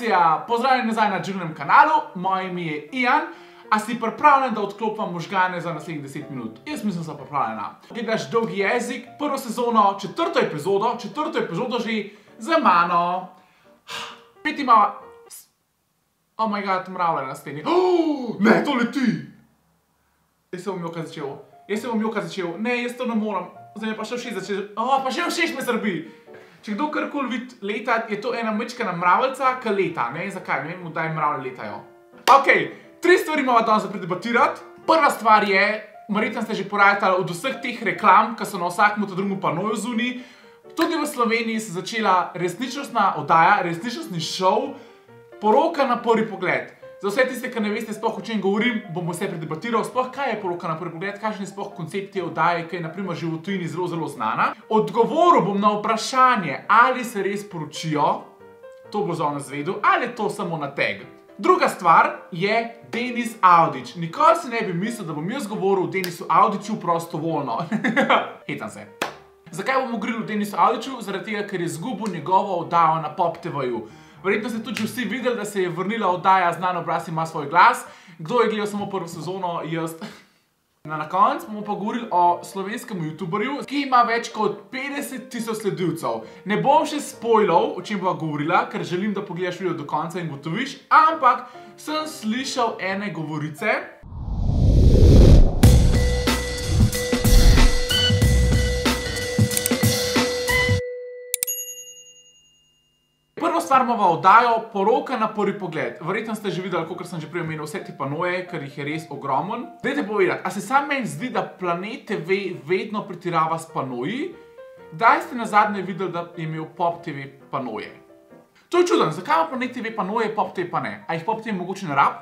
Situacija, pozdravljeni nazaj na Džurnem kanalu, moje ime je Ian. A si pripravljen, da odklopam možgane za naslednjih 10 minut? Jaz mislim, da sem pripravljena. Gledaš Dolgi jezik, prvo sezono, četrto epizodo že za mano. Pet ima... Oh my god, mravlja na steni. Ne, to leti! Jaz se bom joka začel. Ne, jaz to ne moram. Zdaj me pa še všeč začel. Pa še všeč me srbi. Če kdo karkoli vidi letati, je to ena mečkana mravljica, ki leta. Ne vem zakaj, ne vem, kdaj mravlje letajo. Okej, 3 stvari imamo danes za predebatirati. Prva stvar je, verjetno ste že porajali od vseh teh reklam, ki so na vsakem drugem panoju zunaj. Tudi v Sloveniji se začela resničnostna oddaja, resničnostni šov Poroka na prvi pogled. Za vse tiste, ki ne veste sploh, o čem govorim, bom vse predebatiral. Sploh, kaj je Poroka na prvi pogled, kakšen je sploh koncept te oddaje, ki je naprimer že v tujini zelo znana. Odgovoril bom na vprašanje, ali se res poročijo, to bo za on zvedel, ali je to samo nateg. Druga stvar je Denis Avdić. Nikoli si ne bi mislil, da bom jaz govoril o Denisu Avdiću prostovoljno. Hetam se. Zakaj bomo govorili o Denisu Avdiću? Zaradi tega, ker je izgubil njegovo oddajo na Pop TV-ju. Verjetno ste tudi vsi videli, da se je vrnila oddaja Znan obraz ima svoj glas. Kdo je gledal samo prvo sezono? Jaz. Na koncu bomo pa govorili o slovenskem youtuberju, ki ima več kot 50 000 sledilcev. Ne bom še spoilal, o čem bova govorila, ker želim, da pogledaš video do konca in gotoviš, ampak sem slišal ene govorice. Prvo stvar imamo oddajo Poroka na prvi pogled. Verjetno ste že videli, kakor sem že prej omenil, vse te panoje, ker jih je res ogromen. Dajte povedati, a se sam meni zdi, da Planet TV vedno pretirava s panoji? Kdaj ste nazadnje videli, da je imel Pop TV panoje? To je čudno, zakaj ima Planet TV panoje, Pop TV pa ne? A jih Pop TV mogoče ne rab?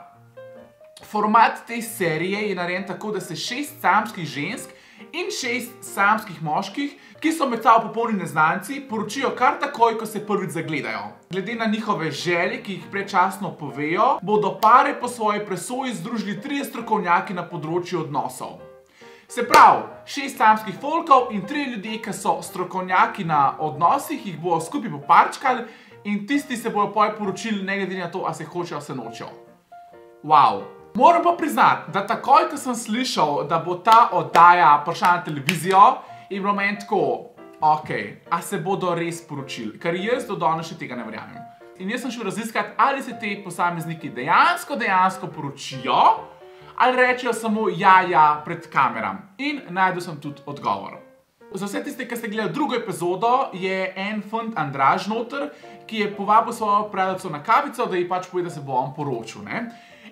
Format te serije je narejen tako, da se 6 samskih žensk in 6 samskih moških, ki so med sabo popolni neznanci, poročijo kar takoj, ko se prvič zagledajo. Glede na njihove želje, ki jih predčasno povejo, bodo pare po svoji presoji združili 3 strokovnjaki na področju odnosov. Se pravi, 6 samskih folkov in 3 ljudje, ki so strokovnjaki na odnosih, jih bojo skupaj poparčkali in tisti se bojo poročili ne glede na to, a se hočejo, a se nočejo. Wow. Moram pa priznati, da takoj, ko sem slišal, da bo ta oddaja prišla na televizijo, je bilo meni tako, okej, a se bodo res poročili, ker jaz do danes še tega ne verjamem. In jaz sem šel raziskati, ali se te posamezniki dejansko poročijo, ali rečejo samo ja pred kameram. In najdel sem tudi odgovor. Za vse tiste, ki ste gledali drugo epizodo, je en fant Andraž noter, ki je povabil svojo prijateljico na kavico, da ji pač pove, da se bo on poročil, ne?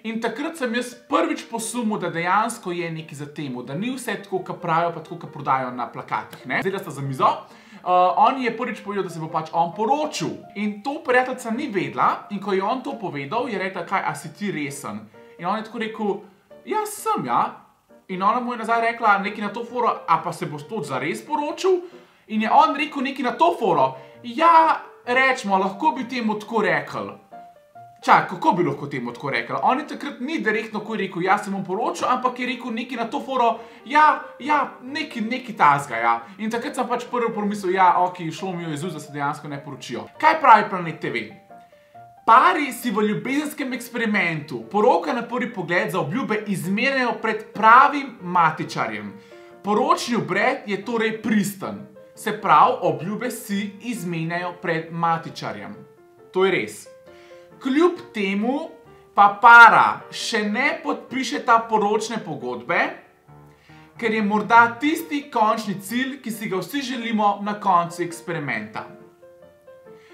In takrat sem jaz prvič posumil, da dejansko je nekaj za temu, da ni vse tako, kot pravijo, pa tako, kot prodajo na plakatih, ne? Zdaj, da sta za mizo. On je prvič povedal, da se bo pač on poročil. In to prijateljica ni vedela in ko je on to povedal, je rekla, kaj, a si ti resen? In on je tako rekel, ja, sem, ja. In ona mu je nazaj rekla nekaj na to foro, a pa se bo to zares poročil? In je on rekel nekaj na to foro, ja, rečemo, lahko bi temu tako rekel. Čak, kako bi lahko temu tako rekel? On je takrat ni direktno rekel, ja, se bom poročil, ampak je rekel nekaj na to foro, ja, nekaj tazga, ja. In takrat sem pač prvi pomislil, ja, okej, šlo mi je iz usta, da se dejansko ne poročijo. Kaj pravi Planet TV? Pari si v ljubezenskem eksperimentu Poroka na prvi pogled za obljube izmerjajo pred pravim matičarjem. Poročni obred je torej pristen. Se pravi, obljube si izmenjajo pred matičarjem. To je res. Kljub temu pa para še ne podpišeta poročne pogodbe, ker je morda tisti končni cilj, ki si ga vsi želimo na koncu eksperimenta.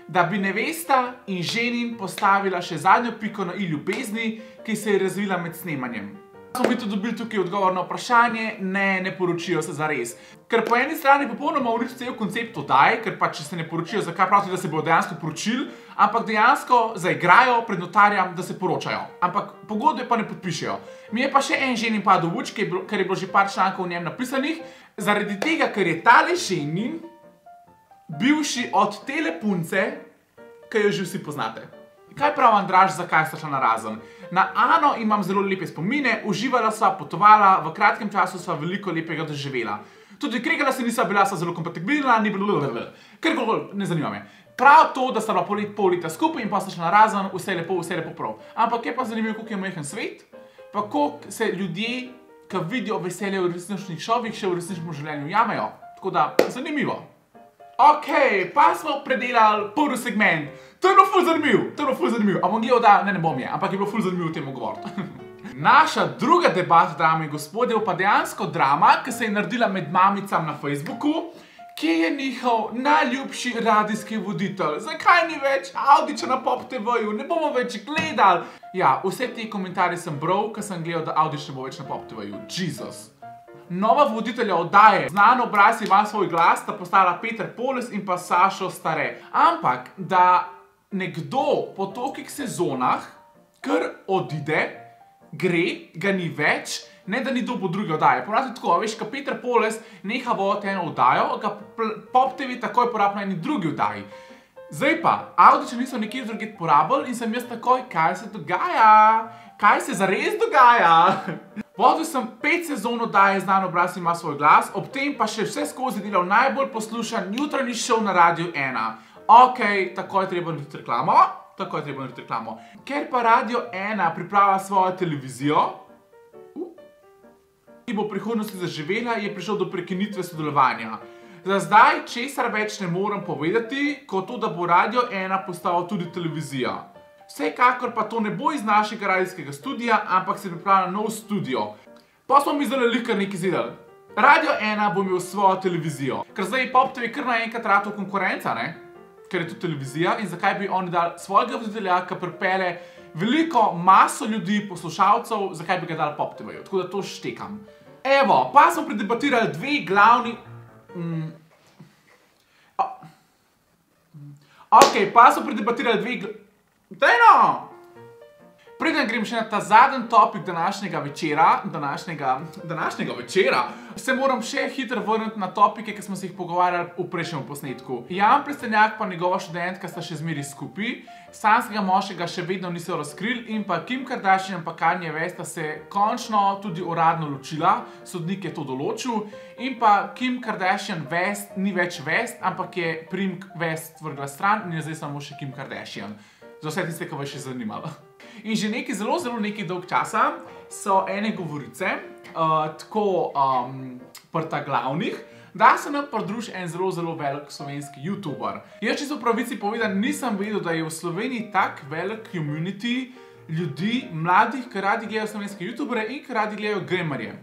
Da bi nevesta in ženin postavila še zadnjo piko na i ljubezni, ki se je razvila med snemanjem. Smo mi tudi dobili tukaj odgovor na vprašanje, ne poročijo se zares. Ker po eni strani popolnoma uniči cel koncept oddaje, ker pa če se ne poročijo, zakaj pravite, da se bodo dejansko poročili, ampak dejansko zaigrajo pred notarjem, da se poročajo. Ampak pogodbe pa ne podpišejo. Mi je pa še en ženin padel v uč, ker je bilo že par člankov v njem napisanih, zaradi tega, ker je tale ženin bivši od tele punce, ki jo že vsi poznate. Kaj pravi Andraž, zakaj sta šla narazen? Na Ano imam zelo lepe spomine, uživala sva, potovala, v kratkem času sva veliko lepega doživela. Tudi kregala se nisva bila, sva zelo kompatibilna, ni bilo... Karkoli, ne zanima me. Prav to, da sta bila pol leta skupaj in pa sta šla narazen, vse lepo prav. Ampak je pa zanimivo, koliko je majhen svet, pa koliko se ljudje, ki vidijo veselje v resničnih šovih, še v resničnem življenju jamejo. Tako da, zanimivo. Ok, pa smo predelali prvi segment. To je bilo ful zanimiv. A bom gledal, da ne bom je, ampak je bilo ful zanimivo o tem govoriti. Naša druga debata, dame in gospodje, pa dejansko drama, ki se je naredila med mamicam na Facebooku, kje je njihov najljubši radijski voditelj. Zakaj ni več Avdića na Pop TV-ju? Ne bomo več gledali. Ja, vse te komentarje sem bral, ker sem gledal, da Avdić ne bo več na Pop TV-ju. Jesus. Nova voditelja oddaje, znan obraz ima svoj glas, sta postala Peter Poles in pa Sašo Stare. Ampak, da nekdo po tolikih sezonah kar odide, gre, ga ni več, ne da ni dobil druge oddaje. Ponavadi tako, veš, ko Peter Poles neha voditi eno oddajo, ga Pop TV takoj porabi na eni drugi oddaji. Zdaj pa, Avdića niso nekje drugje porabili in sem jaz takoj, kaj se dogaja? Kaj se zares dogaja? Vodil sem 5 sezon oddaje Znan obraz ima svoj glas, ob tem pa še vse skozi delal najbolj poslušan jutranji šov na Radiu 1. Ok, takoj treba narediti reklamo. Ker pa Radio 1 pripravlja svojo televizijo, ki bo v prihodnosti zaživela, je prišel do prekinitve sodelovanja. Za zdaj česar več ne morem povedati, kot to, da bo Radio 1 postal tudi televizija. Vsekakor pa to ne bo iz našega radijskega studija, ampak se pripravlja nov studio. Pa smo mi zdaj kar nekaj izvedeli. Radio 1 bo imel svojo televizijo. Ker zdaj je Pop TV kar naenkrat ratal konkurenca, ne? Ker je to televizija in zakaj bi oni dali svojega voditelja, ki pripelje veliko maso ljudi, poslušalcev, zakaj bi ga dali Pop TV-ju. Tako da to štekam. Evo, pa smo predebatirali dve glavni... Ok, pa smo predebatirali dve... Dajno! Preden grem še na ta zadnji topik današnjega večera, se moram še hitro vrniti na topike, ki smo se jih pogovarjali v prejšnjem posnetku. Jan Plestenjak pa njegova študentka sta še zmeri skupaj, sanjskega moškega še vedno niso razkrili in pa Kim Kardashian in pa Kanye West sta se končno tudi uradno ločila, sodnik je to določil, in pa Kim Kardashian West ni več West, ampak je priimek West vrgla stran in je zdaj samo še Kim Kardashian. Za vse tiste, ki vas še zanimalo. In že zelo nekaj dolg časa so ene govorice, tako prta glavnih, da se nam pridruži en zelo velik slovenski youtuber. Jaz čisto v pravici povedan nisem vedel, da je v Sloveniji tak velik community ljudi, mladih, ki radi gledajo slovenske youtubere in ki radi gledajo gamerje.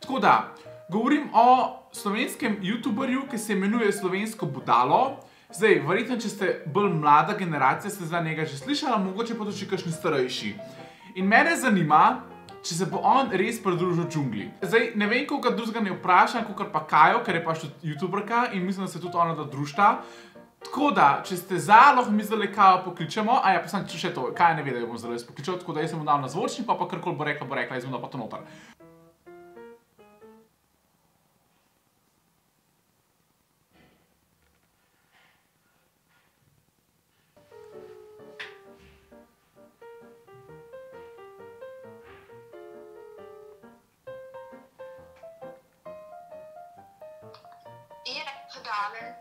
Tako da, govorim o slovenskem youtuberju, ki se imenuje Slovensko budalo. Zdaj, verjetno, če ste bolj mlada generacija, ste za njega že slišali, mogoče pa tudi kakšni starejši. In mene zanima, če se bo on res pridružil džungli. Zdaj, ne vem, koga drugega ne vprašam, kakor pa Kajo, ker je pač tudi youtuberka in mislim, da se tudi ona da družta. Tako da, če ste za, lahko mi zdaj Kajo pokličemo, a ja, pa sem še to, Kaja ne ve, da jo bom zdaj pokličal, tako da jaz sem mu dal na zvočnik, pa karkoli bo rekla, jaz bom dal pa to noter.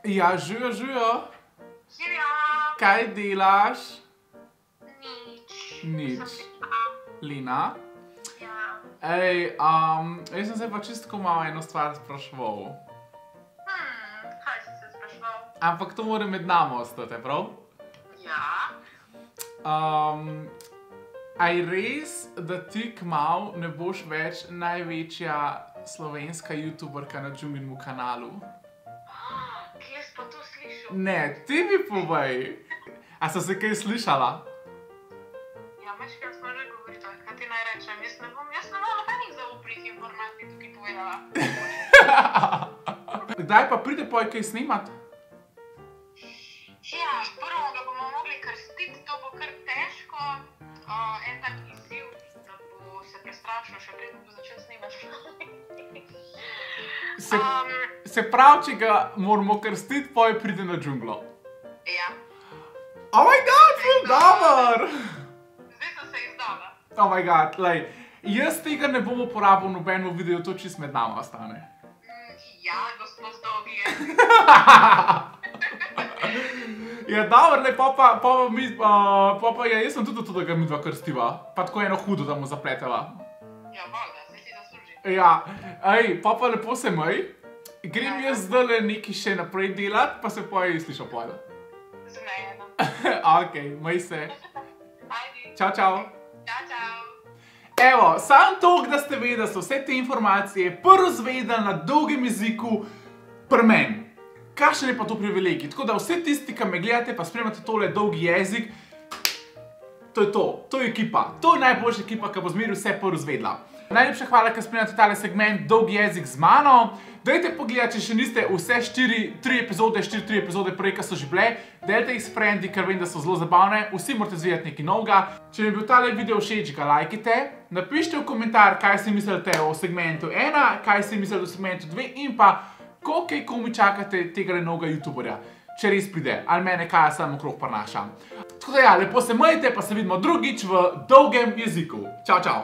Ja, živijo. Živijo. Kaj delaš? Nič. Lina? Ja. Ej, jaz sem se pa čisto malo eno stvar spraševal. Kaj si se spraševal? Ampak to mora med nami ostati, prav? Ja. A je res, da ti kmalu ne boš več največja slovenska youtuberka na Džunginmu kanalu? Kje si pa to slišal? Ne, ti mi povej. A si se kaj slišala? Ja, večkrat smo že govorili, kaj ti naj rečem. Jaz ne bom nobenih zaupnih informacij tukaj povedala. Kdaj pa pride poj kaj snemat? Ja, prvo ga bomo mogli krstiti, to bo kar težko. En tak izziv, da bo se prestrašil, še preden bo začel snemati. Se pravi, če ga moramo krstiti, poj pride na džunglo. Ja. Oh my god, ful dober! Zdaj sem se izdala. Oh my god, lej, jaz tega ne bom uporabil v nobenem videu, to čisto med nama ostane. Ja, gospod Zdogije. Ja, dobro, ne, pa jaz sem tudi to, da ga mi dva krstiva. Pa tako eno hudo, da mu zapleteva. Ja, valjda, se si zasluži. Ja, pa lepo se maj. Grem jaz zdaj nekaj še naprej delat, pa se pa slišal pojdo. Zmejeno. Ok, maj se. Ajdi. Čau, čau. Čau, čau. Evo, sam toliko, da ste vedeli, da so vse te informacije prvo zvedeli na dolgem jeziku pri meni. Kakšen je pa to privilegij? Tako da vse tisti, ki me gledate, pa spremljate tole dolgi jezik, to je to. To je ekipa. To je najboljša ekipa, ki bo zmeri vse prvo zvedela. Najlepša hvala, ker spremljate tale segment Dolgi jezik z mano. Dajte pogledati, če še niste vse 4 epizode prej, ki so že bile. Delite jih s frendi, ker vem, da so zelo zabavne. Vsi morate zvedeti nekaj novega. Če mi je bil tale video všeč, ga lajkite. Napišite v komentar, kaj si mislite o segmentu 1, kaj si mislite o segmentu 2 in pa koliko komi čakate tega novega youtuberja. Če res pride, ali mene kaj samo okrog prinaša. Tako da ja, lepo se majte, pa se vidimo drugič v dolgem jeziku. Čau, čau.